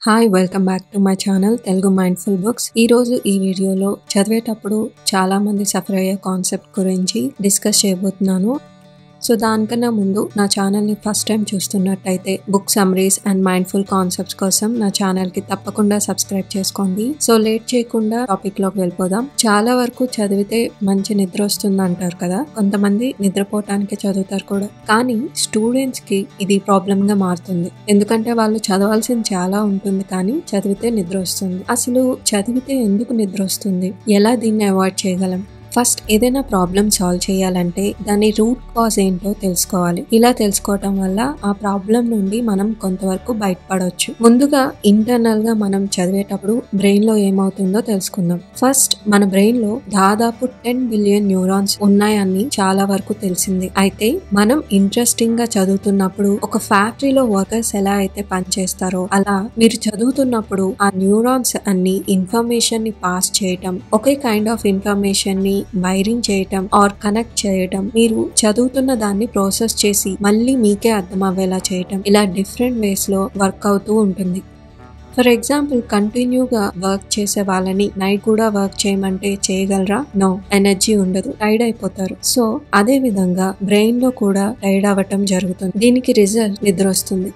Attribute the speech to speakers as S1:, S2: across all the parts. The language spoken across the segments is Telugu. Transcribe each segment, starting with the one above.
S1: Hi welcome back to my channel Telugu mindful books. ఈ రోజు ఈ వీడియోలో చదివేటప్పుడు చాలా మంది సఫర్ అయ్యే కాన్సెప్ట్ గురించి డిస్కస్ చేయబోతున్నాను. సో దానికన్నా ముందు నా ఛానల్ని ఫస్ట్ టైం చూస్తున్నట్టయితే book summaries and mindful concepts కోసం నా ఛానల్కి తప్పకుండా సబ్స్క్రైబ్ చేసుకోండి. సో లేట్ చేయకుండా టాపిక్లోకి వెళ్ళిపోదాం. చాలా వరకు చదివితే మంచి నిద్ర వస్తుంది అంటారు కదా, కొంతమంది నిద్రపోవటానికి చదువుతారు కూడా. కానీ స్టూడెంట్స్కి ఇది ప్రాబ్లంగా మారుతుంది. ఎందుకంటే వాళ్ళు చదవాల్సింది చాలా ఉంటుంది కానీ చదివితే నిద్ర వస్తుంది. అసలు చదివితే ఎందుకు నిద్ర వస్తుంది, ఎలా దీన్ని అవాయిడ్ చేయగలం? ఫస్ట్ ఏదైనా ప్రాబ్లం సాల్వ్ చేయాలంటే దాని రూట్ కాజ్ ఏంటో తెలుసుకోవాలి. ఇలా తెలుసుకోవటం వల్ల ఆ ప్రాబ్లం నుండి మనం కొంతవరకు బయటపడవచ్చు. ముందుగా ఇంటర్నల్ గా మనం చదివేటప్పుడు బ్రెయిన్ లో ఏమవుతుందో తెలుసుకుందాం. ఫస్ట్ మన బ్రెయిన్ లో దాదాపు 10 బిలియన్ న్యూరాన్స్ ఉన్నాయని చాలా వరకు తెలిసింది. అయితే మనం ఇంట్రెస్టింగ్ గా చదువుతున్నప్పుడు ఒక ఫ్యాక్టరీలో వర్కర్స్ ఎలా అయితే పనిచేస్తారో అలా మీరు చదువుతున్నప్పుడు ఆ న్యూరాన్స్ అన్ని ఇన్ఫర్మేషన్ ని పాస్ చేయటం, ఒకే కైండ్ ఆఫ్ ఇన్ఫర్మేషన్ ని వైరింగ్ చేయటం ఆర్ కనెక్ట్ చేయటం, మీరు చదువుతున్న దాన్ని ప్రాసెస్ చేసి మళ్ళీ మీకే అర్థం అవ్వేలా చేయటం, ఇలా డిఫరెంట్ వేస్ లో వర్క్ అవుతూ ఉంటుంది. ఫర్ ఎగ్జాంపుల్ కంటిన్యూగా వర్క్ చేసే వాళ్ళని నైట్ కూడా వర్క్ చేయమంటే చేయగలరా? నో, ఎనర్జీ ఉండదు, టైర్డ్ అయిపోతారు. సో అదే విధంగా బ్రెయిన్ లో కూడా టైర్డ్ అవ్వటం జరుగుతుంది. దీనికి రిజల్ట్ నిద్ర వస్తుంది.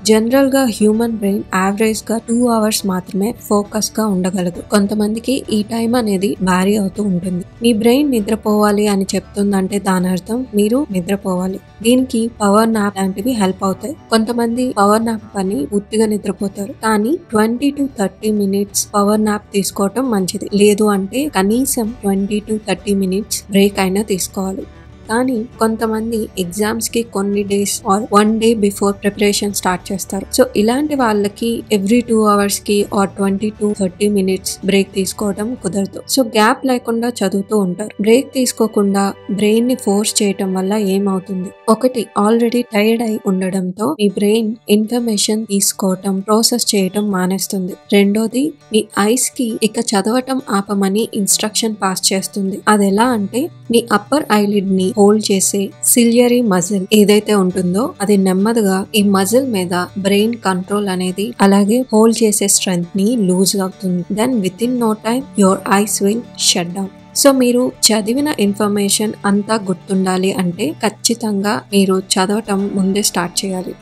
S1: జనరల్ గా హ్యూమన్ బ్రెయిన్ యావరేజ్ గా 2 hours మాత్రమే ఫోకస్ గా ఉండగలదు. కొంతమందికి ఈ టైం అనేది భారీ అవుతూ ఉంటుంది. మీ బ్రెయిన్ నిద్రపోవాలి అని చెప్తుందంటే దాని అర్థం మీరు నిద్రపోవాలి. దీనికి పవర్ నాప్ లాంటివి హెల్ప్ అవుతాయి. కొంతమంది పవర్ నాప్ పని పూర్తిగా నిద్రపోతారు, కానీ 20 to 30 minutes పవర్ నాప్ తీసుకోవటం మంచిది. లేదు అంటే కనీసం 20 to 30 minutes బ్రేక్ అయినా తీసుకోవాలి. కానీ కొంతమంది ఎగ్జామ్స్ కి కొన్ని days or 1 day before preparation start చేస్తారు. సో ఇలాంటి వాళ్ళకి ఎవ్రీ 2 hours కి ఆర్ 20 to 30 minutes బ్రేక్ తీసుకోవడం కుదరదు. సో గ్యాప్ లేకుండా చదువుతూ ఉంటారు. బ్రేక్ తీసుకోకుండా బ్రెయిన్ ని ఫోర్స్ చేయటం వల్ల ఏమవుతుంది? ఒకటి, ఆల్రెడీ టైర్డ్ అయి ఉండడంతో మీ బ్రెయిన్ ఇన్ఫర్మేషన్ తీసుకోవటం, ప్రాసెస్ చేయటం మానేస్తుంది. రెండోది, మీ ఐస్ కి ఇక చదవటం ఆపమని ఇన్స్ట్రక్షన్ పాస్ చేస్తుంది. అది ఎలా అంటే మీ అప్పర్ ఐలిడ్ ని హోల్డ్ చేసే సిలియరీ మజిల్ ఏదైతే ఉంటుందో అది నెమ్మదిగా ఈ మజిల్ మీద బ్రెయిన్ కంట్రోల్ అనేది, అలాగే హోల్డ్ చేసే స్ట్రెంగ్త్ ని లూజ్ అవుతుంది. Then within no time your eyes will shut down. So మీరు చదివిన ఇన్ఫర్మేషన్ అంతా గుర్తుండాలి అంటే ఖచ్చితంగా మీరు చదవటం ముందే స్టార్ట్ చేయాలి.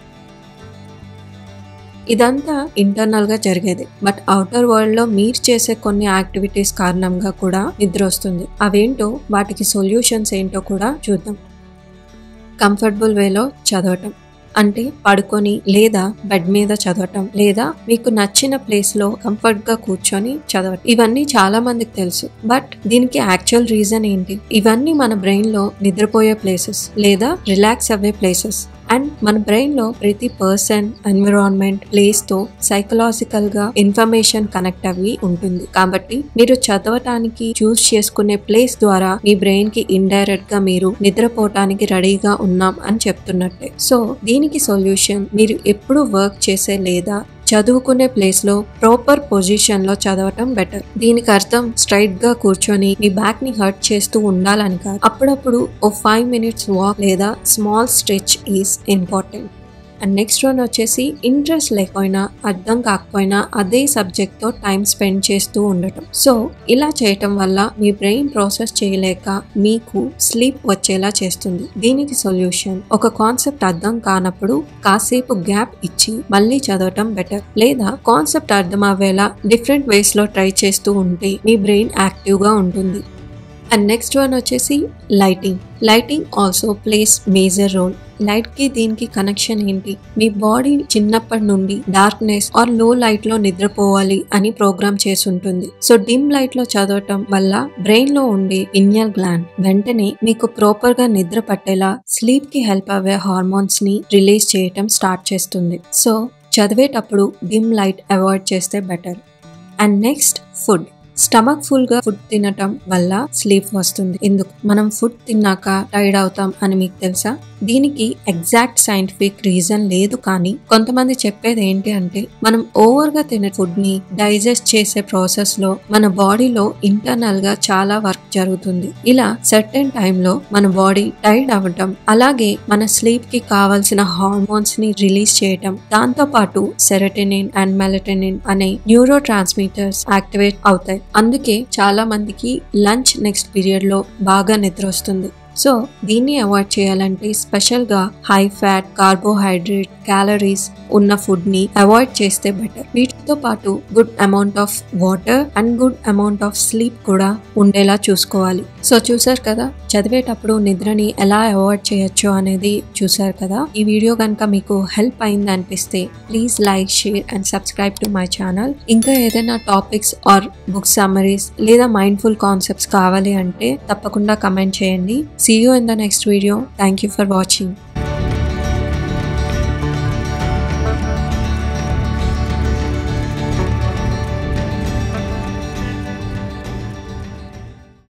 S1: ఇదంతా ఇంటర్నల్ గా జరిగేది. బట్ అవుటర్ వరల్డ్ లో మీరు చేసే కొన్ని యాక్టివిటీస్ కారణంగా కూడా నిద్ర వస్తుంది. అవేంటో, వాటికి సొల్యూషన్స్ ఏంటో కూడా చూద్దాం. కంఫర్టబుల్ వేలో చదవటం అంటే పడుకొని లేదా బెడ్ మీద చదవటం, లేదా మీకు నచ్చిన ప్లేస్ లో కంఫర్ట్ గా కూర్చొని చదవటం. ఇవన్నీ చాలా మందికి తెలుసు. బట్ దీనికి యాక్చువల్ రీజన్ ఏంటి? ఇవన్నీ మన బ్రెయిన్ లో నిద్రపోయే ప్లేసెస్ లేదా రిలాక్స్ అవ్వే ప్లేసెస్. అండ్ మన బ్రెయిన్ లో ప్రతి పర్సన్, ఎన్విరాన్మెంట్, ప్లేస్ తో సైకలాజికల్ గా ఇన్ఫర్మేషన్ కనెక్ట్ అవి ఉంటుంది. కాబట్టి మీరు చదవటానికి చూస్ చేసుకునే ప్లేస్ ద్వారా మీ బ్రెయిన్ కి ఇండైరెక్ట్ గా మీరు నిద్రపోవటానికి రెడీగా ఉన్నాం అని చెప్తున్నట్టే. సో దీనికి సొల్యూషన్, మీరు ఎప్పుడు వర్క్ చేసే లేదా చదువుకునే ప్లేస్ లో ప్రాపర్ పొజిషన్ లో చదవటం బెటర్. దీనికి అర్థం స్ట్రైట్ గా కూర్చొని మీ బ్యాక్ ని హర్ట్ చేస్తూ ఉండాలని కాదు. అప్పుడప్పుడు ఓ 5 minutes వాక్ లేదా small stretch is important. And next one వచ్చేసి ఇంట్రెస్ట్ లేకపోయినా, అర్థం కాకపోయినా అదే సబ్జెక్ట్ తో టైం స్పెండ్ చేస్తూ ఉండటం. సో ఇలా చేయటం వల్ల మీ బ్రెయిన్ ప్రాసెస్ చేయలేక మీకు స్లీప్ వచ్చేలా చేస్తుంది. దీనికి సొల్యూషన్, ఒక కాన్సెప్ట్ అర్థం కానప్పుడు కాసేపు గ్యాప్ ఇచ్చి మళ్ళీ చదవటం బెటర్. లేదా కాన్సెప్ట్ అర్థం అవ్వేలా డిఫరెంట్ వేస్ లో ట్రై చేస్తూ ఉంటే మీ బ్రెయిన్ యాక్టివ్ గా ఉంటుంది. అండ్ నెక్స్ట్ వన్ వచ్చేసి lighting. Lighting also plays major role. Light కి దీనికి కనెక్షన్ ఏంటి? మీ బాడీ చిన్నప్పటి నుండి డార్క్నెస్ ఆర్ లో లైట్ లో నిద్రపోవాలి అని ప్రోగ్రామ్ చేసి ఉంటుంది. సో డిమ్ లైట్ లో చదవటం వల్ల బ్రెయిన్ లో ఉండే పినియల్ గ్లాండ్ వెంటనే మీకు ప్రాపర్ గా నిద్ర పట్టేలా స్లీప్ కి హెల్ప్ అయ్యే హార్మోన్స్ ని రిలీజ్ చేయటం స్టార్ట్ చేస్తుంది. సో చదివేటప్పుడు డిమ్ లైట్ అవాయిడ్ చేస్తే better. And next, food. Stomach full గా ఫుడ్ తినటం వల్ల స్లీప్ వస్తుంది. ఎందుకు? మనం ఫుడ్ తిన్నాక టైర్డ్ అవుతాం అని మీకు తెలుసా? దీనికి ఎగ్జాక్ట్ సైంటిఫిక్ రీజన్ లేదు, కానీ కొంతమంది చెప్పేది ఏంటి అంటే మనం ఓవర్ గా తినే ఫుడ్ ని డైజెస్ట్ చేసే ప్రాసెస్ లో మన బాడీలో ఇంటర్నల్ గా చాలా వర్క్ జరుగుతుంది. ఇలా సర్టెన్ టైంలో మన బాడీ టైర్డ్ అవ్వటం, అలాగే మన స్లీప్ కి కావాల్సిన హార్మోన్స్ ని రిలీజ్ చేయటం, దాంతో పాటు సెరోటోనిన్ అండ్ మెలటోనిన్ అనే న్యూరో ట్రాన్స్మిటర్స్ యాక్టివేట్ అవుతాయి. అందుకే చాలా మందికి లంచ్ నెక్స్ట్ పీరియడ్ లో బాగా నిద్ర వస్తుంది. సో దీన్ని అవాయిడ్ చేయాలంటే స్పెషల్ గా హై ఫ్యాట్, కార్బోహైడ్రేట్, క్యాలరీస్ ఉన్న ఫుడ్ ని అవాయిడ్ చేస్తే బెటర్. వీటితో పాటు good amount of water and good amount of sleep కూడా ఉండేలా చూసుకోవాలి. సో చూసారు కదా, చదివేటప్పుడు నిద్రని ఎలా అవాయిడ్ చేయొచ్చు అనేది చూసారు కదా. ఈ వీడియో కనుక మీకు హెల్ప్ అయింది అనిపిస్తే please like, share and subscribe to my channel. ఇంకా ఏదైనా టాపిక్స్ ఆర్ బుక్ సమ్మరీస్ లేదా మైండ్ఫుల్ కాన్సెప్ట్స్ కావాలి అంటే తప్పకుండా కమెంట్ చేయండి. See you in the next video. Thank you for watching.